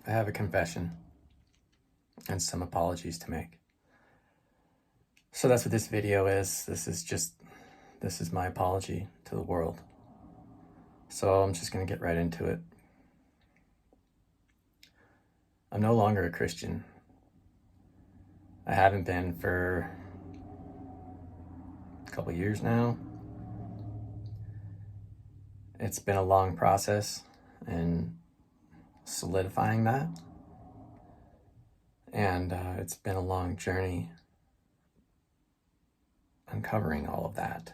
I have a confession and some apologies to make. So that's what this video is. This is my apology to the world. So I'm just going to get right into it. I'm no longer a Christian. I haven't been for a couple years now. It's been a long process in solidifying that. And it's been a long journey uncovering all of that,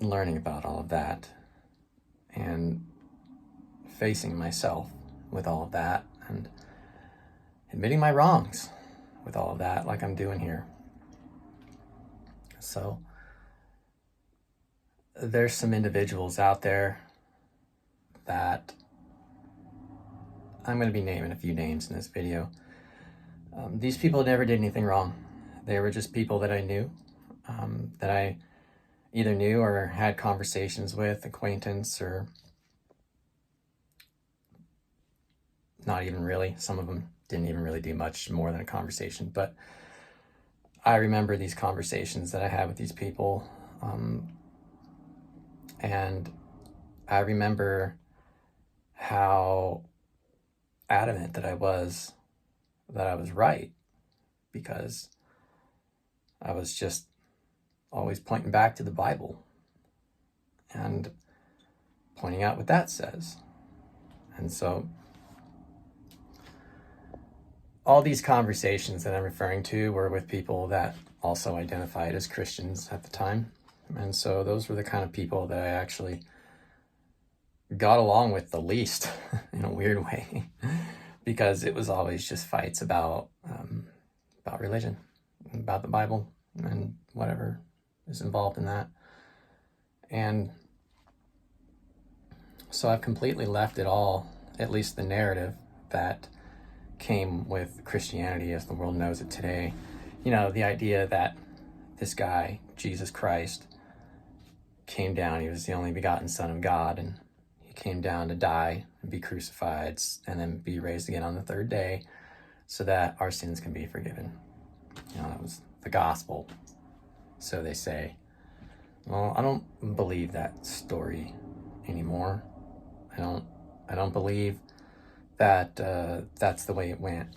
learning about all of that, and facing myself with all of that, and admitting my wrongs with all of that, like I'm doing here. So there's some individuals out there that I'm going to be naming a few names in this video. These people never did anything wrong. They were just people that I knew, that I either knew or had conversations with, acquaintance, or not even really. Some of them didn't even really do much more than a conversation, but I remember these conversations that I had with these people, and I remember how adamant that I was right, because I was just always pointing back to the Bible and pointing out what that says. And so all these conversations that I'm referring to were with people that also identified as Christians at the time. And so those were the kind of people that I actually got along with the least in a weird way, because it was always just fights about religion, about the Bible, and whatever is involved in that. And so I've completely left it all, at least the narrative that came with Christianity as the world knows it today. You know, the idea that this guy, Jesus Christ, came down, he was the only begotten Son of God, and he came down to die and be crucified and then be raised again on the third day so that our sins can be forgiven. You know, that was the gospel, so they say. Well, I don't believe that story anymore. I don't believe that that's the way it went.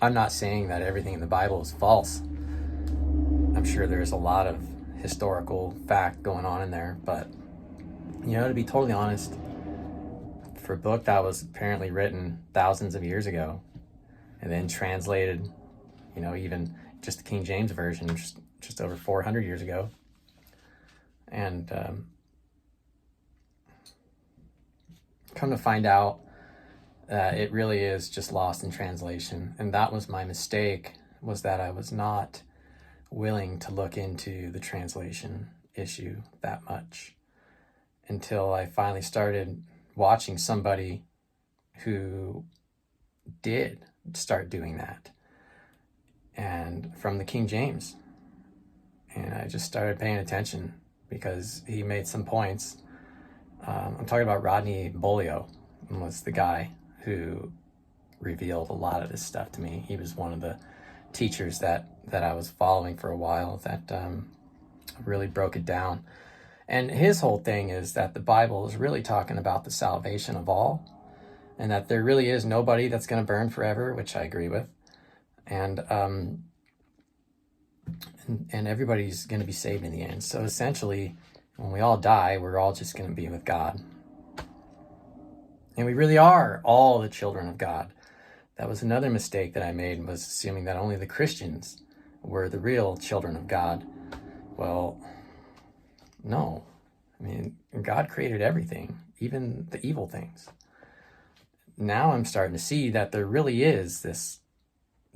I'm not saying that everything in the Bible is false. I'm sure there's a lot of historical fact going on in there, but, you know, to be totally honest, for a book that was apparently written thousands of years ago and then translated, you know, even just the King James Version just over 400 years ago, and come to find out it really is just lost in translation. And that was my mistake, was that I was not willing to look into the translation issue that much until I finally started watching somebody who did start doing that, and from the King James. And I just started paying attention because he made some points. I'm talking about Rodney Bolio, was the guy who revealed a lot of this stuff to me. He was one of the teachers that I was following for a while that really broke it down. And his whole thing is that the Bible is really talking about the salvation of all, and that there really is nobody that's going to burn forever, which I agree with. And everybody's going to be saved in the end. So essentially, when we all die, we're all just going to be with God. And we really are all the children of God. That was another mistake that I made, was assuming that only the Christians were the real children of God. Well, no. I mean, God created everything, even the evil things. Now I'm starting to see that there really is this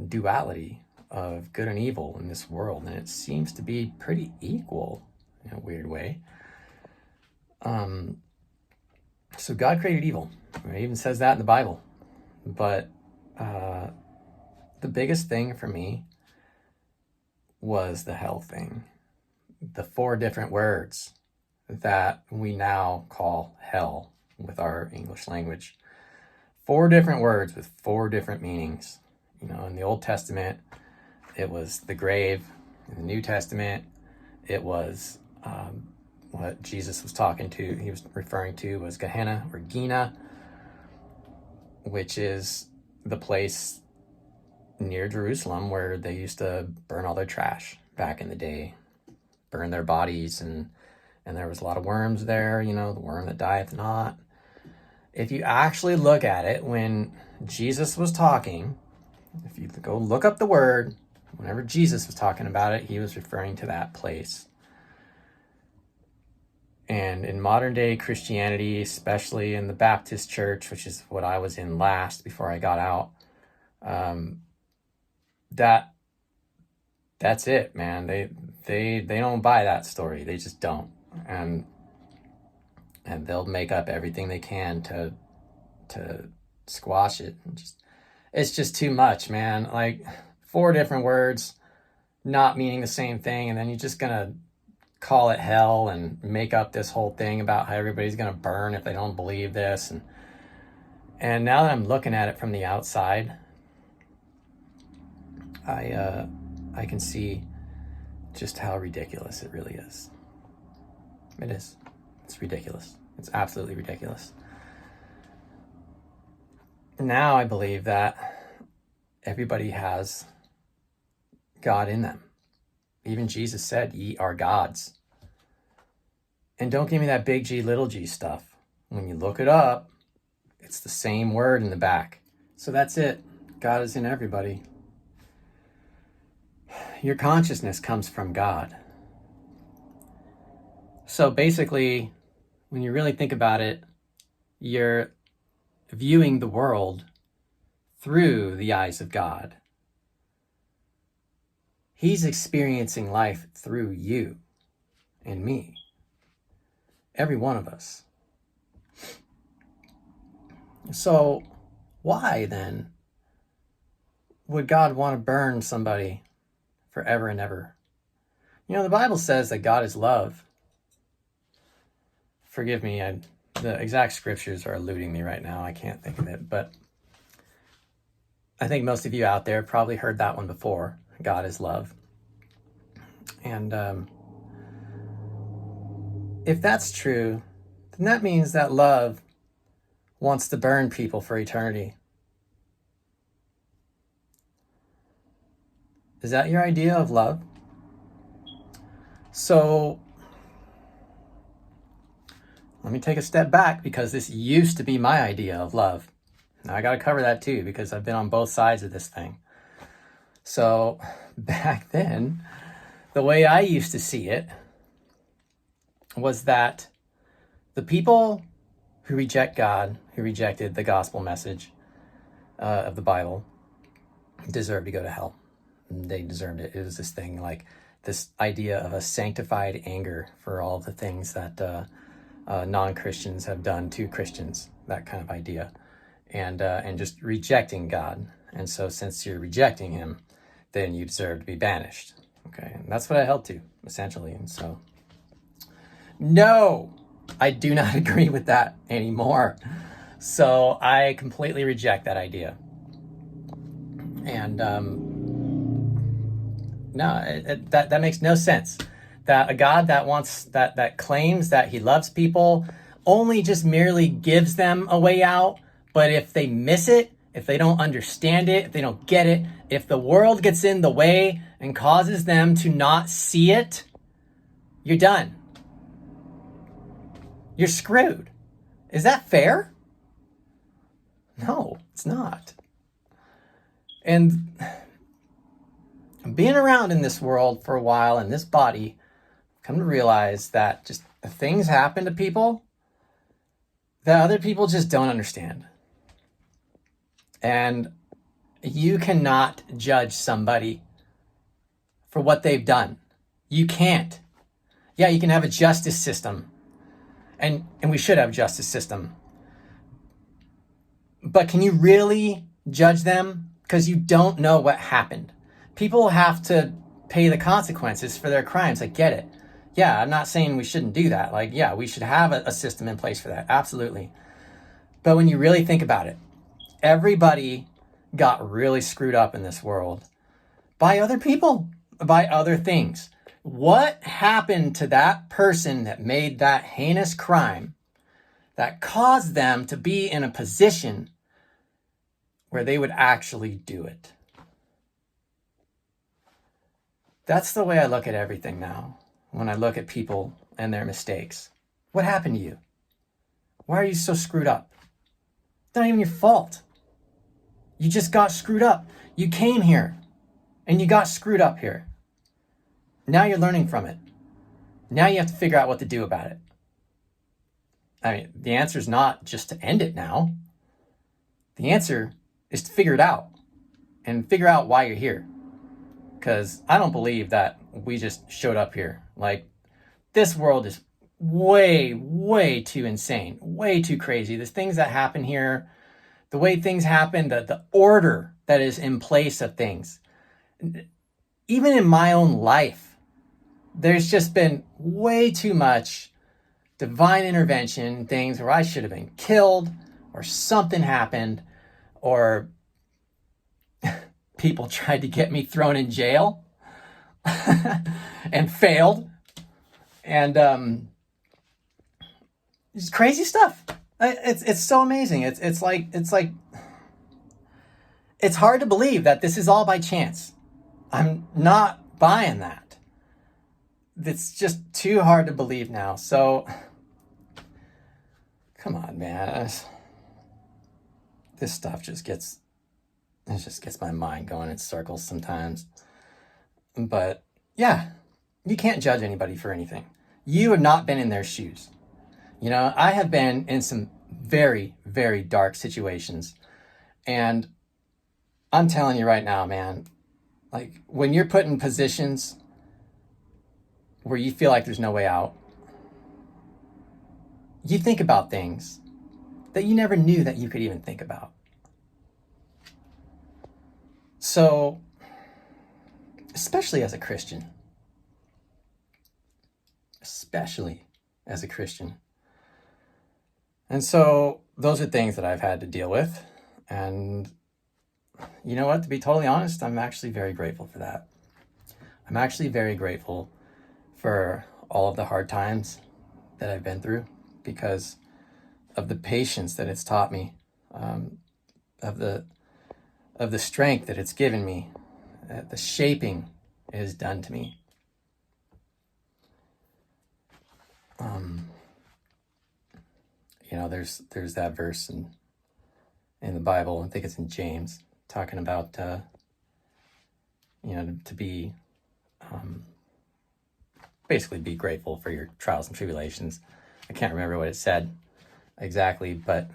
duality of good and evil in this world, and it seems to be pretty equal in a weird way. So God created evil. It even says that in the Bible. But the biggest thing for me was the hell thing. The 4 different words that we now call hell with our English language. 4 different words with 4 different meanings. You know, in the Old Testament, it was the grave. In the New Testament, it was what Jesus was talking to, he was referring to was Gehenna or Gina, which is the place near Jerusalem where they used to burn all their trash back in the day, burn their bodies, and there was a lot of worms there, you know, the worm that dieth not. If you actually look at it, when Jesus was talking, if you go look up the word, whenever Jesus was talking about it, he was referring to that place. And in modern day Christianity, especially in the Baptist church, which is what I was in last before I got out, that's it, man. They don't buy that story. They just don't. And they'll make up everything they can to squash it. It's just too much, man. Like 4 different words not meaning the same thing, and then you're just gonna call it hell and make up this whole thing about how everybody's gonna burn if they don't believe this. And now that I'm looking at it from the outside, I can see just how ridiculous it really is. It is. It's ridiculous. It's absolutely ridiculous. Now I believe that everybody has God in them. Even Jesus said, ye are gods. And don't give me that big G, little g stuff. When you look it up, it's the same word in the back. So that's it. God is in everybody. Your consciousness comes from God. So basically, when you really think about it, you're viewing the world through the eyes of God. He's experiencing life through you and me. Every one of us. So why then would God want to burn somebody forever and ever? You know, the Bible says that God is love. Forgive me, the exact scriptures are eluding me right now. I can't think of it, but I think most of you out there probably heard that one before. God is love. And if that's true, then that means that love wants to burn people for eternity. Is that your idea of love? So let me take a step back, because this used to be my idea of love. Now I got to cover that too, because I've been on both sides of this thing. So back then, the way I used to see it was that the people who reject God, who rejected the gospel message of the Bible, deserved to go to hell. They deserved it. It was this thing, like this idea of a sanctified anger for all the things that non-Christians have done to Christians, that kind of idea, and just rejecting God. And so since you're rejecting him, then you deserve to be banished. Okay, and that's what I held to, essentially. And so, no, I do not agree with that anymore. So I completely reject that idea. And no, that makes no sense. That a God that wants, that claims that he loves people only just merely gives them a way out. But if they miss it, if they don't understand it, if they don't get it, if the world gets in the way and causes them to not see it, you're done. You're screwed. Is that fair? No, it's not. And being around in this world for a while, in this body, I've come to realize that just things happen to people that other people just don't understand. And you cannot judge somebody for what they've done. You can't. Yeah, you can have a justice system. And we should have a justice system. But can you really judge them? Because you don't know what happened. People have to pay the consequences for their crimes. I get it. Yeah, I'm not saying we shouldn't do that. We should have a system in place for that. Absolutely. But when you really think about it, everybody got really screwed up in this world by other people, by other things. What happened to that person that made that heinous crime that caused them to be in a position where they would actually do it? That's the way I look at everything now. When I look at people and their mistakes. What happened to you? Why are you so screwed up? It's not even your fault. You just got screwed up. You came here and you got screwed up here. Now you're learning from it. Now you have to figure out what to do about it. I mean, the answer is not just to end it now. The answer is to figure it out and figure out why you're here. Because I don't believe that we just showed up here. Like, this world is way, way too insane, way too crazy. There's things that happen here, the way things happen, the order that is in place of things. Even in my own life, there's just been way too much divine intervention, things where I should have been killed or something happened or people tried to get me thrown in jail and failed. And it's crazy stuff. It's so amazing. It's like it's hard to believe that this is all by chance. I'm not buying that. It's just too hard to believe now. So come on, man. This stuff just gets my mind going in circles sometimes. But yeah, you can't judge anybody for anything. You have not been in their shoes. You know, I have been in some very, very dark situations. And I'm telling you right now, man, like when you're put in positions where you feel like there's no way out, you think about things that you never knew that you could even think about. So, especially as a Christian, And so those are things that I've had to deal with. And you know what? To be totally honest, I'm actually very grateful for that. I'm actually very grateful for all of the hard times that I've been through because of the patience that it's taught me, of the strength that it's given me, the shaping it has done to me. You know, there's that verse in the Bible, I think it's in James, talking about, to be, basically be grateful for your trials and tribulations. I can't remember what it said exactly, but,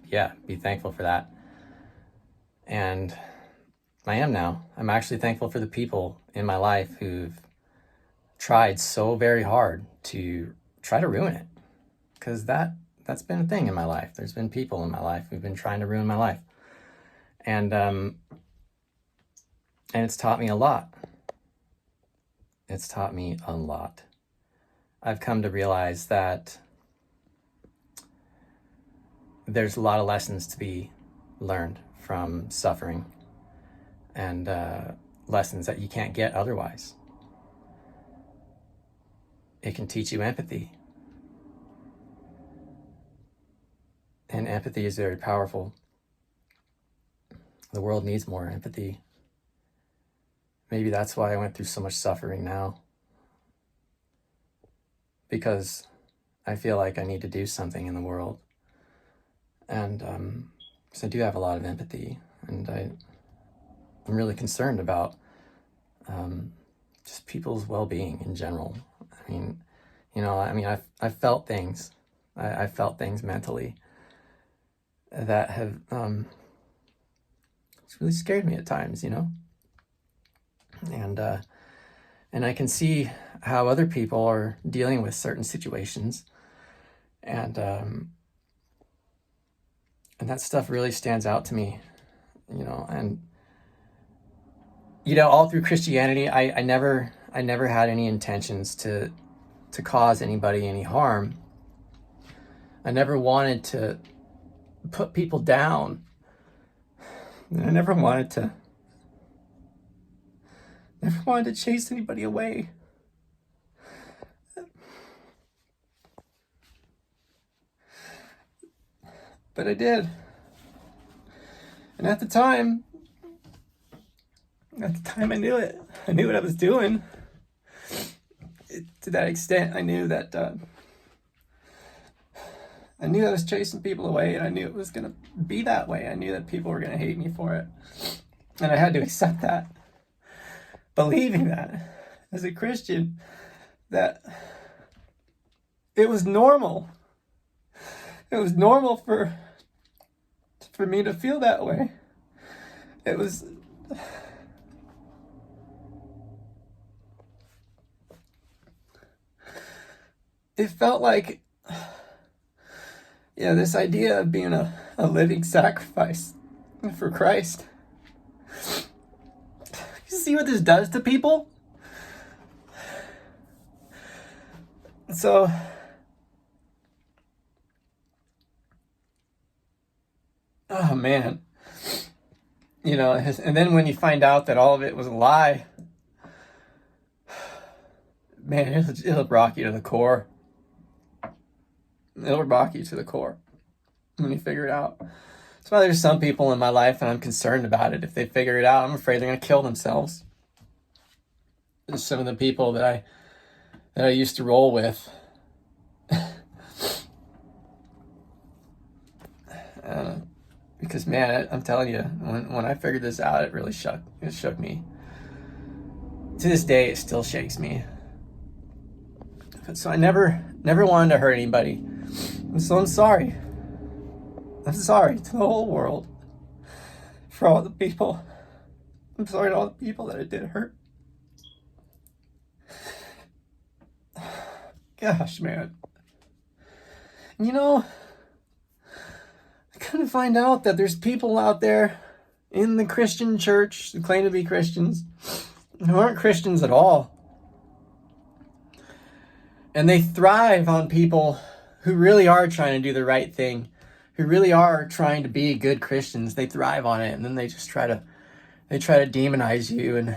yeah, be thankful for that. And I am now. I'm actually thankful for the people in my life who've tried so very hard to try to ruin it, because that's been a thing in my life. There's been people in my life who've been trying to ruin my life, and it's taught me a lot. It's taught me a lot. I've come to realize that there's a lot of lessons to be learned from suffering, and lessons that you can't get otherwise. It can teach you empathy. And empathy is very powerful. The world needs more empathy. Maybe that's why I went through so much suffering now. Because I feel like I need to do something in the world. And so I do have a lot of empathy. And I'm really concerned about just people's well-being in general. I've felt things. I felt things mentally that have it's really scared me at times, and I can see how other people are dealing with certain situations, and that stuff really stands out to me, and all through Christianity, I never had any intentions to cause anybody any harm. I never wanted to put people down. And I never wanted to chase anybody away. But I did. And at the time I knew it. I knew what I was doing. To that extent, I knew that I knew I was chasing people away, and I knew it was going to be that way. I knew that people were going to hate me for it. And I had to accept that. Believing that, as a Christian, that it was normal. It was normal for me to feel that way. It was... It felt like, this idea of being a living sacrifice for Christ. You see what this does to people? So, oh man. And then when you find out that all of it was a lie, man, it'll rock you to the core. It'll rock you to the core when you figure it out. That's why there's some people in my life, and I'm concerned about it. If they figure it out, I'm afraid they're going to kill themselves. There's some of the people that I used to roll with. Because man, I'm telling you, when I figured this out, it really shook me. To this day, it still shakes me. So I never wanted to hurt anybody. So I'm sorry. I'm sorry to the whole world for all the people. I'm sorry to all the people that I did hurt. Gosh, man. I kind of find out that there's people out there in the Christian church who claim to be Christians who aren't Christians at all. And they thrive on people who really are trying to do the right thing, who really are trying to be good Christians. They thrive on it, and then they just try to demonize you and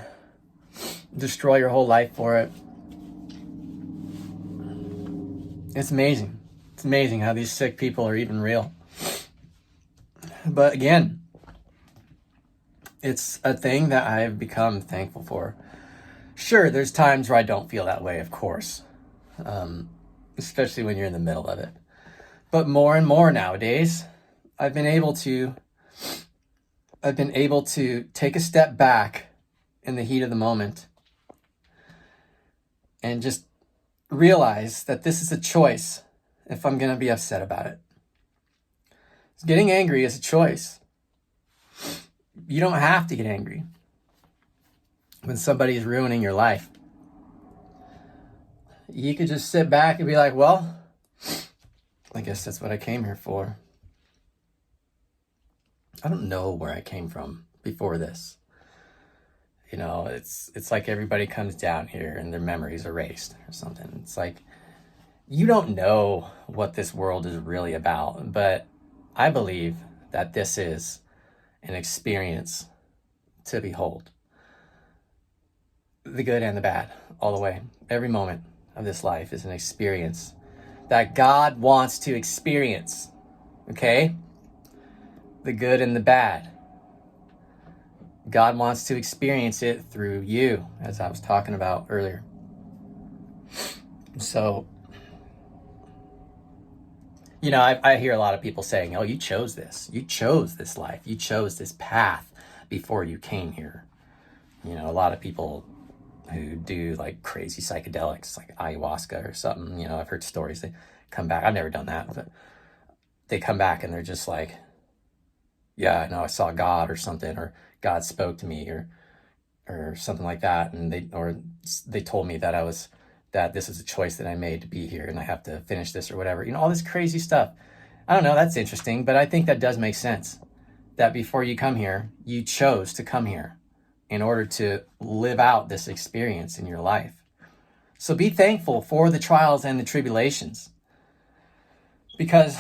destroy your whole life for it. It's amazing. It's amazing how these sick people are even real. But again, it's a thing that I've become thankful for. Sure, there's times where I don't feel that way, of course. Especially when you're in the middle of it. But more and more nowadays, I've been able to take a step back in the heat of the moment and just realize that this is a choice if I'm going to be upset about it. Getting angry is a choice. You don't have to get angry when somebody's ruining your life. You could just sit back and be like, well, I guess that's what I came here for. I don't know where I came from before this. It's like everybody comes down here and their memories erased or something. It's like, you don't know what this world is really about, but I believe that this is an experience to behold. The good and the bad, all the way. Every moment of this life is an experience that God wants to experience. Okay? The good and the bad. God wants to experience it through you, as I was talking about earlier. So, I hear a lot of people saying, oh, you chose this. You chose this life. You chose this path before you came here. A lot of people who do like crazy psychedelics, like ayahuasca or something. I've heard stories. They come back. I've never done that, but they come back and they're just like, yeah, I saw God or something, or God spoke to me or something like that. And they told me that this is a choice that I made to be here and I have to finish this or whatever. All this crazy stuff. I don't know. That's interesting, but I think that does make sense. That before you come here, you chose to come here in order to live out this experience in your life. So be thankful for the trials and the tribulations, because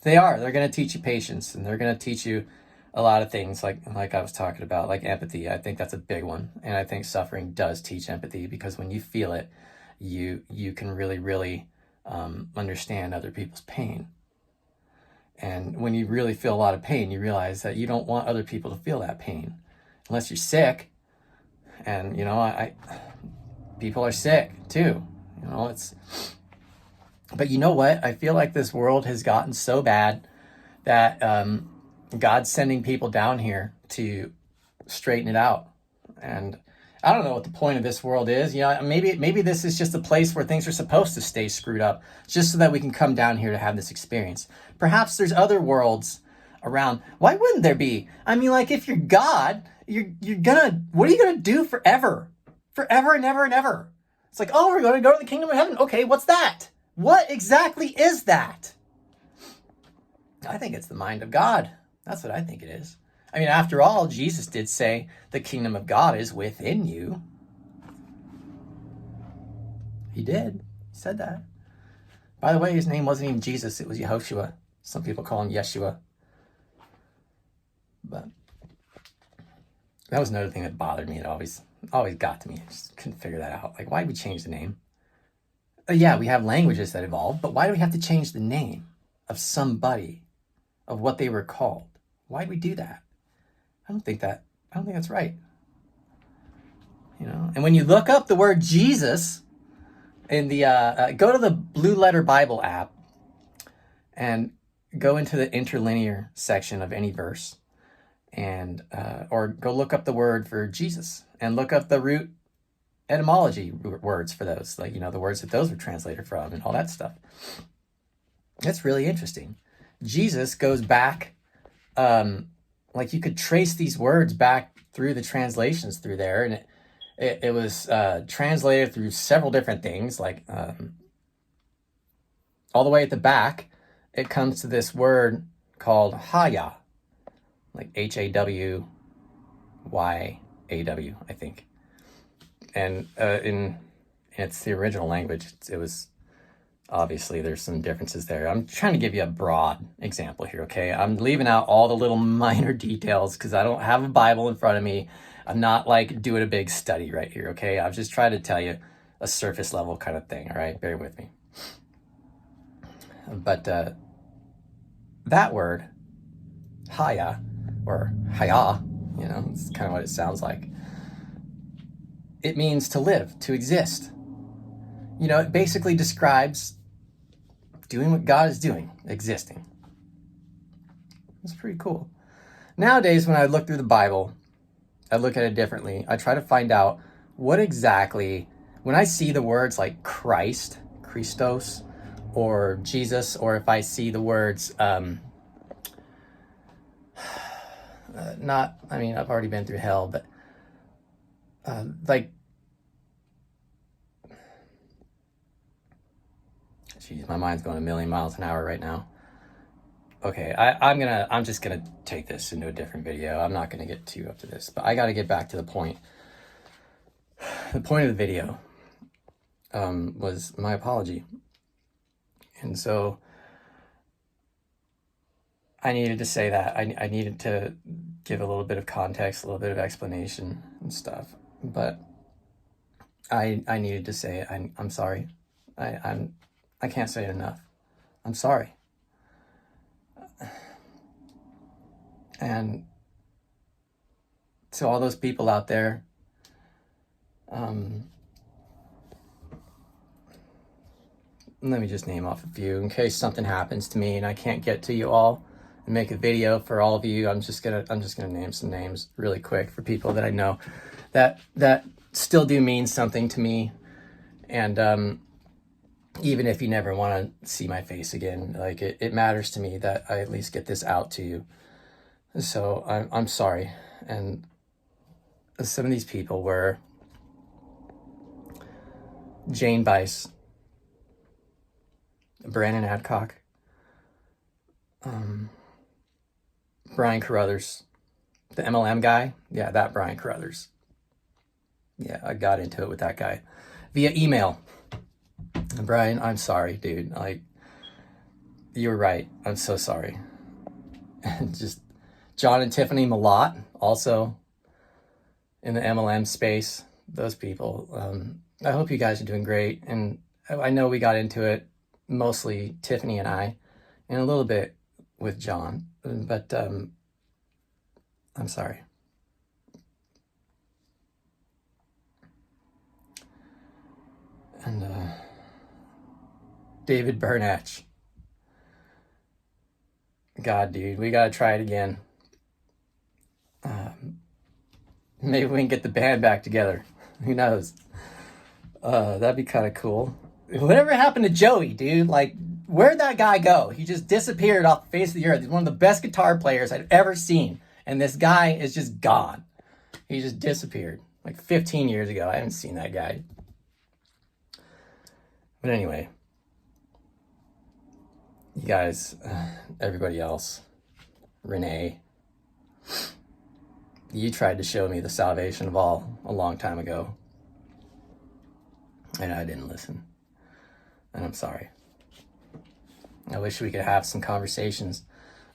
They are. They're going to teach you patience, and they're going to teach you a lot of things like I was talking about, like empathy. I think that's a big one. And I think suffering does teach empathy, because when you feel it, you can really, really understand other people's pain. And when you really feel a lot of pain, you realize that you don't want other people to feel that pain unless you're sick. And, you know, people are sick too, you know, but you know what? I feel like this world has gotten so bad that God's sending people down here to straighten it out. And I don't know what the point of this world is. You know, maybe this is just a place where things are supposed to stay screwed up, just so that we can come down here to have this experience. Perhaps there's other worlds around. Why wouldn't there be? I mean, like, if you're God, what are you gonna do forever and ever and ever? It's like, oh, we're going to go to the kingdom of heaven. Okay, what's that? What exactly is that? I think it's the mind of God. That's what I think it is. I mean, after all, Jesus did say the kingdom of God is within you. He did. He said that. By the way, his name wasn't even Jesus. It was Yehoshua. Some people call him Yeshua. But that was another thing that bothered me. It always got to me. I just couldn't figure that out. Like, why did we change the name? Yeah, we have languages that evolved, but why do we have to change the name of somebody, of what they were called? Why do we do that? I don't think that's right. You know, and when you look up the word Jesus in the go to the Blue Letter Bible app and go into the interlinear section of any verse, and or go look up the word for Jesus and look up the root etymology words for those, like, you know, the words that those were translated from and all that stuff. That's really interesting. Jesus goes back, like, you could trace these words back through the translations through there, and it was translated through several different things, like all the way at the back, it comes to this word called Haya, like Hawayaw, I think. And in it's the original language, it was, obviously there's some differences there. I'm trying to give you a broad example here, okay? I'm leaving out all the little minor details because I don't have a Bible in front of me. I'm not like doing a big study right here, okay? I'm just trying to tell you a surface level kind of thing, all right? Bear with me. But that word, Haya, or Haya, you know, it's kind of what it sounds like. It means to live, to exist. You know, it basically describes doing what God is doing, existing. It's pretty cool. Nowadays, when I look through the Bible, I look at it differently. I try to find out what exactly, when I see the words like Christ, Christos, or Jesus, or if I see the words, I've already been through hell, but like, geez, my mind's going a million miles an hour right now. Okay, I'm just gonna take this into a different video. I'm not gonna get too up to this, but I gotta get back to the point. The point of the video was my apology. And so I needed to say that. I needed to give a little bit of context, a little bit of explanation and stuff. But I needed to say it. I'm sorry. I can't say it enough. I'm sorry. And to all those people out there, let me just name off a few in case something happens to me and I can't get to you all and make a video for all of you. I'm just gonna name some names really quick for people that I know that still do mean something to me. And even if you never want to see my face again, like, it matters to me that I at least get this out to you. So I'm sorry. And some of these people were Jane Bice, Brandon Adcock, Brian Carruthers, the MLM guy. Yeah, that Brian Carruthers. Yeah, I got into it with that guy via email. And Brian, I'm sorry, dude. Like, You were right. I'm so sorry. Just John and Tiffany Malott, also in the MLM space. Those people. I hope you guys are doing great. And I know we got into it, mostly Tiffany and I, and a little bit with John. But I'm sorry. And David Burnatch. God, dude, we gotta try it again. Maybe we can get the band back together. Who knows? That'd be kind of cool. Whatever happened to Joey, dude? Like, where'd that guy go? He just disappeared off the face of the earth. He's one of the best guitar players I've ever seen. And this guy is just gone. He just disappeared. Like 15 years ago. I haven't seen that guy. But anyway. You guys, everybody else, Renee, you tried to show me the salvation of all a long time ago. And I didn't listen. And I'm sorry. I wish we could have some conversations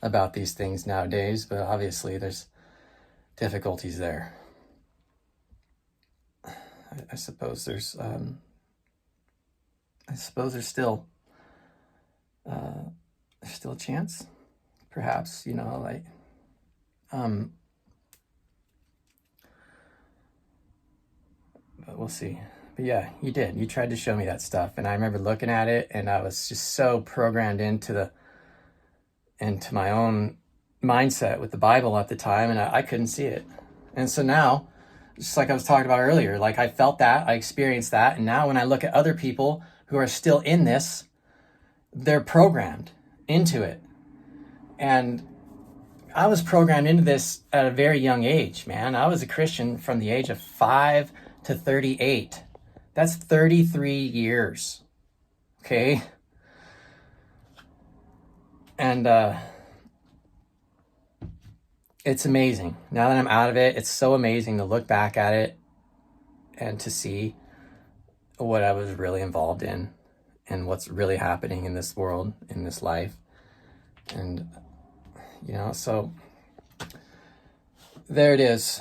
about these things nowadays, but obviously there's difficulties there. I suppose there's still a chance, perhaps, like, but we'll see. But yeah, you did. You tried to show me that stuff, and I remember looking at it, and I was just so programmed into my own mindset with the Bible at the time, and I couldn't see it. And so now, just like I was talking about earlier, like I felt that, I experienced that, and now when I look at other people who are still in this, they're programmed into it. And I was programmed into this at a very young age, man. I was a Christian from the age of 5 to 38. That's 33 years. Okay? And it's amazing. Now that I'm out of it, it's so amazing to look back at it and to see what I was really involved in and what's really happening in this world, in this life. And, so there it is.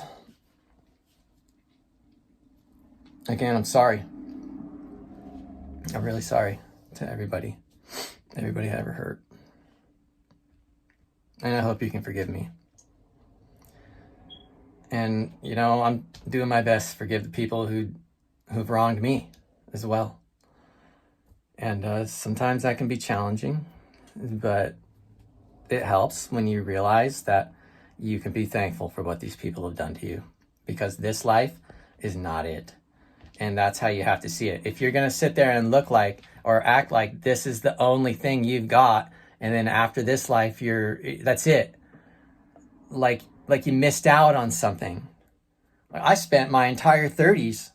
Again, I'm sorry. I'm really sorry to everybody I ever hurt. And I hope you can forgive me. And, I'm doing my best to forgive the people who've wronged me as well. And sometimes that can be challenging, but it helps when you realize that you can be thankful for what these people have done to you, because this life is not it. And that's how you have to see it. If you're going to sit there and look like or act like this is the only thing you've got, and then after this life, that's it. Like you missed out on something. I spent my entire 30s.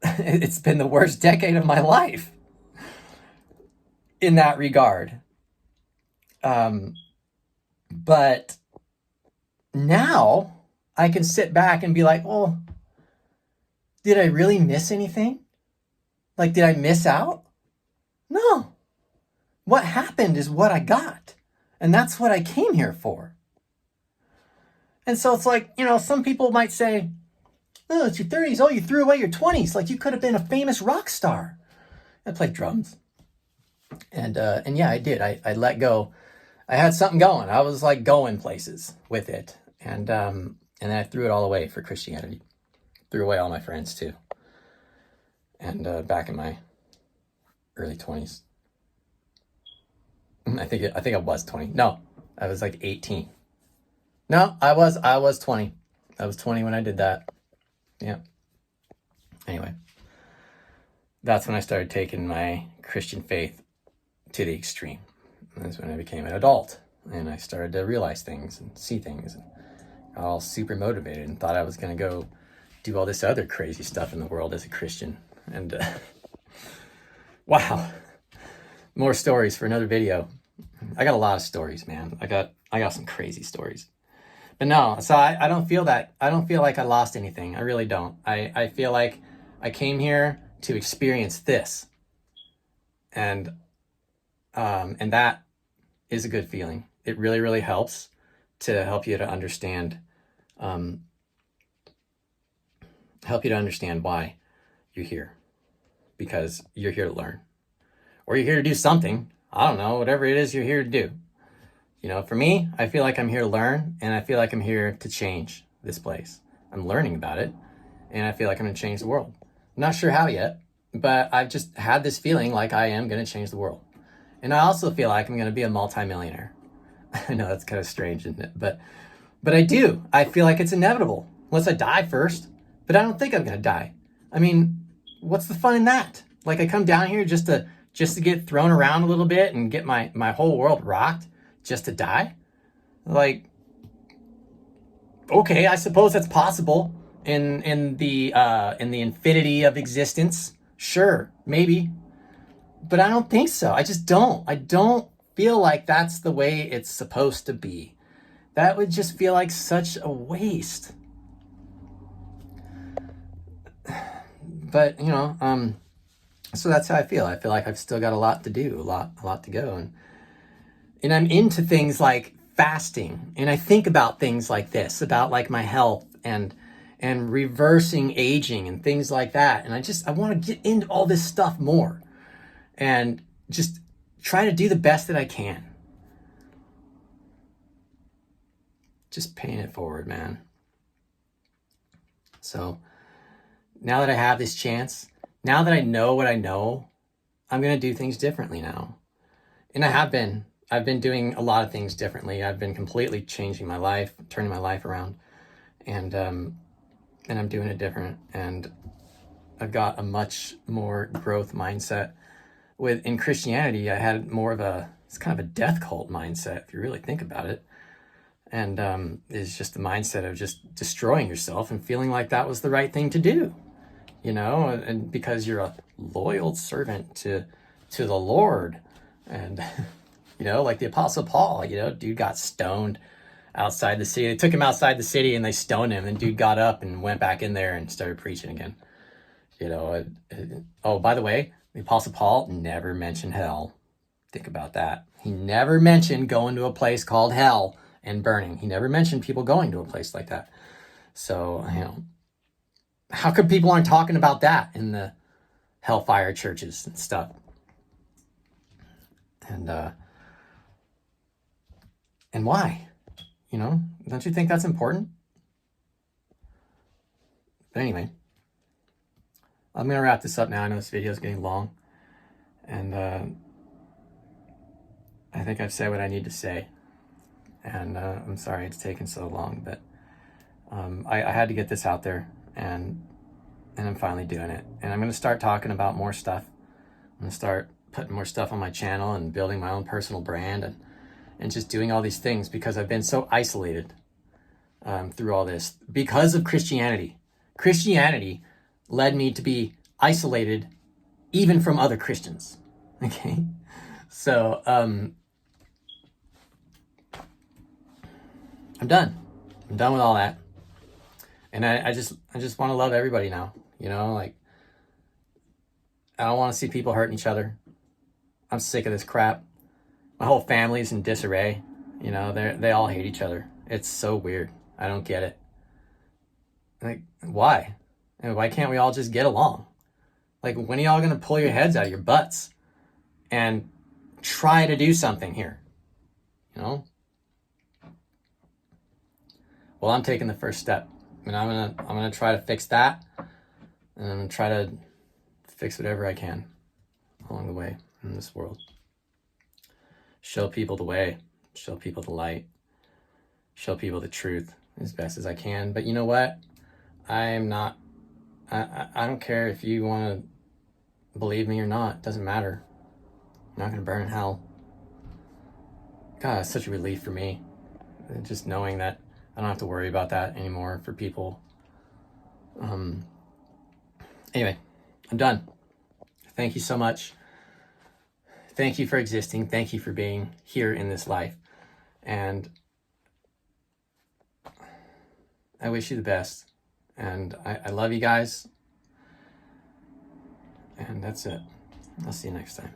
It's been the worst decade of my life in that regard. But now I can sit back and be like, well, did I really miss anything? Like, did I miss out? No. What happened is what I got. And that's what I came here for. And so it's like, some people might say, oh, it's your 30s. Oh, you threw away your 20s. Like, you could have been a famous rock star. I played drums. And yeah, I did. I let go. I had something going. I was like going places with it. And then I threw it all away for Christianity. Threw away all my friends too. And back in my early 20s. I think I was 20. No, I was like 18. No, I was 20. I was 20 when I did that. Yeah. Anyway, that's when I started taking my Christian faith to the extreme. That's when I became an adult, and I started to realize things and see things, and got all super motivated and thought I was going to go do all this other crazy stuff in the world as a Christian. And wow, more stories for another video. I got a lot of stories, man. I got some crazy stories. But no, so I don't feel that. I don't feel like I lost anything. I really don't. I feel like I came here to experience this. And And that is a good feeling. It really, really helps to help you to understand why you're here, because you're here to learn, or you're here to do something. I don't know, whatever it is you're here to do. You know, for me, I feel like I'm here to learn, and I feel like I'm here to change this place. I'm learning about it, and I feel like I'm going to change the world. I'm not sure how yet, but I've just had this feeling like I am going to change the world. And I also feel like I'm going to be a multimillionaire. I know that's kind of strange, isn't it? But I do. I feel like it's inevitable, unless I die first. But I don't think I'm going to die. I mean, what's the fun in that? Like, I come down here just to get thrown around a little bit and get my whole world rocked just to die? Like, okay, I suppose that's possible in the infinity of existence. Sure, maybe. But I don't think so. I just don't. I don't feel like that's the way it's supposed to be. That would just feel like such a waste. But, so that's how I feel. I feel like I've still got a lot to do, a lot to go. And I'm into things like fasting. And I think about things like this, about like my health and reversing aging and things like that. And I want to get into all this stuff more and just try to do the best that I can. Just paying it forward, man. So now that I have this chance, now that I know what I know, I'm going to do things differently now. And I've been doing a lot of things differently. I've been completely changing my life, turning my life around, and I'm doing it different. And I've got a much more growth mindset. In Christianity, I had more of it's kind of a death cult mindset, if you really think about it. And it's just the mindset of just destroying yourself and feeling like that was the right thing to do, and because you're a loyal servant to the Lord. And, like the Apostle Paul, dude got stoned outside the city. They took him outside the city and they stoned him. And dude got up and went back in there and started preaching again. Oh, by the way, the Apostle Paul never mentioned hell. Think about that. He never mentioned going to a place called hell and burning. He never mentioned people going to a place like that. So, how come people aren't talking about that in the hellfire churches and stuff? And why? Don't you think that's important? But anyway, I'm going to wrap this up now. I know this video is getting long. And I think I've said what I need to say. And I'm sorry it's taken so long, but I had to get this out there, and I'm finally doing it. And I'm going to start talking about more stuff. I'm going to start putting more stuff on my channel and building my own personal brand and just doing all these things, because I've been so isolated through all this because of Christianity. Christianity led me to be isolated even from other Christians. Okay? So, I'm done. I'm done with all that. And I just want to love everybody now. Like, I don't want to see people hurting each other. I'm sick of this crap. My whole family's in disarray. They all hate each other. It's so weird. I don't get it. Like, why? Why can't we all just get along? Like, when are y'all going to pull your heads out of your butts and try to do something here? Well, I'm taking the first step, and I'm gonna try to fix that, and I'm gonna try to fix whatever I can along the way in this world. Show people the way, show people the light, show people the truth as best as I can. But you know what? I don't care if you want to believe me or not. It doesn't matter. I'm not gonna burn in hell. God, it's such a relief for me, just knowing that I don't have to worry about that anymore for people. Anyway, I'm done. Thank you so much. Thank you for existing. Thank you for being here in this life. And I wish you the best. And I love you guys. And that's it. I'll see you next time.